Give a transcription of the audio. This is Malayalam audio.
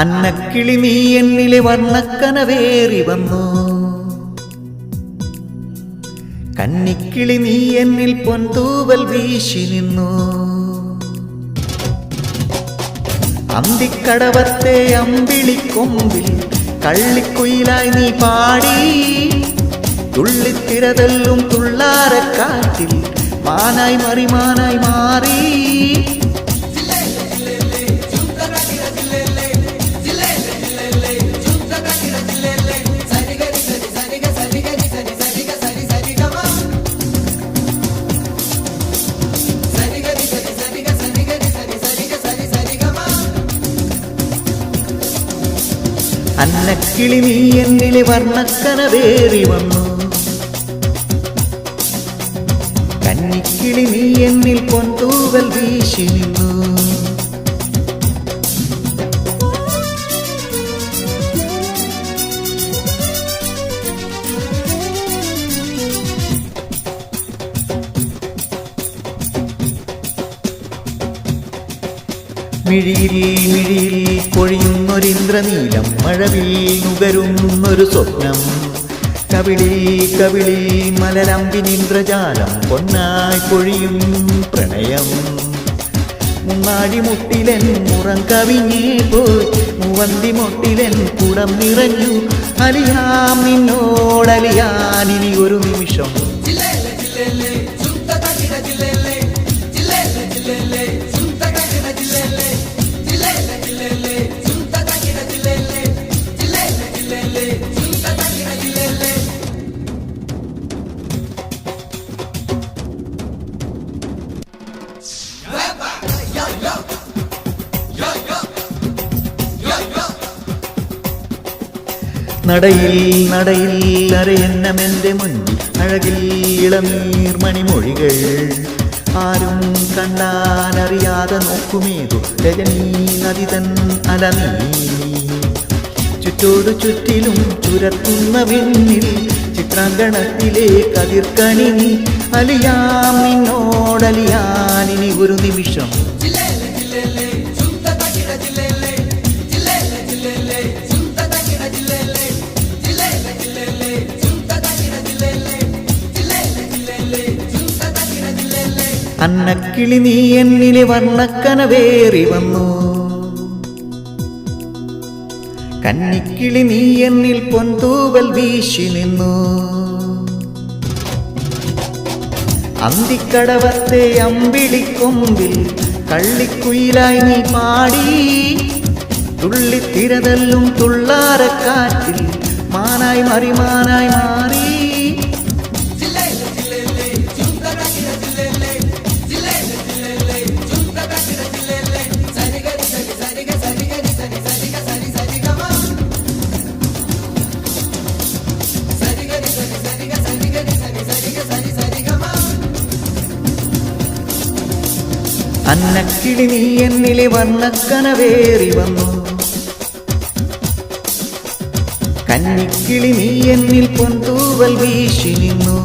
അന്നക്കിളി നീ എന്നിലെ വർണ്ണക്കനവേറി വന്നു, കന്നിക്കിളി നീ എന്നിൽ പൊൻതൂവൽ വീശി നിന്നു. അന്തിക്കടവത്തെ അമ്പിളിക്കൊമ്പിൽ കള്ളിക്കുയിലായി നീ പാടി, തുള്ളിത്തിരതല്ലും തുള്ളാരക്കാറ്റിൽ മാനായി മറിമാനായി മാറി. അന്നക്കിളി നീ എന്നിലെ വർണ്ണക്കനവേറി വന്നു, കന്നിക്കിളി നീ എന്നിൽ പൊൻതൂവൽ വീശി നിന്നു. മിഴിയിൽ മിഴിയിൽ പൊഴിയുന്നൊരിന്ദ്രനീലം, മഴവിൽ നുകരുന്നൊരു സ്വപ്നം. കവിളിൽ കവിളിൽ മലരമ്പിനിന്ദ്രജാലം, പൊന്നായി പൊഴിയും പ്രണയം. മുന്നാടി മുട്ടിലൻ മുറം കവിഞ്ഞേ പോയി, മൂവന്തി മുട്ടിലൻ കുടം നിറഞ്ഞു. അലിയാം നിന്നോടലിയാനിനി ഒരു നിമിഷം. നടയിൽ നടയിൽ അരയന്നമെൻ്റെ മുന്നിൽ, അഴകിൽ ഇളനീർ മണിമൊഴികൾ. ആരും കണ്ടാനറിയാതെ നോക്കുമേതു രജനീ നദി തൻ അലനീ. ചുറ്റോടു ചുറ്റിലും ചുരത്തുന്ന വിണ്ണിൽ ചിത്രാങ്കണത്തിലെ കതിർക്കണി നീ. അലിയാം നിന്നോടലിയാനിനി ഒരു നിമിഷം. അന്നക്കിളി നീ എന്നിലെ വർണ്ണക്കനവേറി വന്നു, കന്നിക്കിളി നീ എന്നിൽ പൊൻതൂവൽ വീശി നിന്നു. അന്തിക്കടവത്തെ അമ്പിളിക്കൊമ്പിൽ കള്ളിക്കുയിലായി നീ പാടി, തുള്ളിത്തിരതല്ലും തുള്ളാരക്കാറ്റിൽ മാനായി മറിമാനായി മാറി. അന്നക്കിളി നീ എന്നിലെ വർണ്ണക്കനവേറി വന്നു, കന്നിക്കിളി നീ എന്നിൽ പൊൻതൂവൽ വീശി നിന്നു.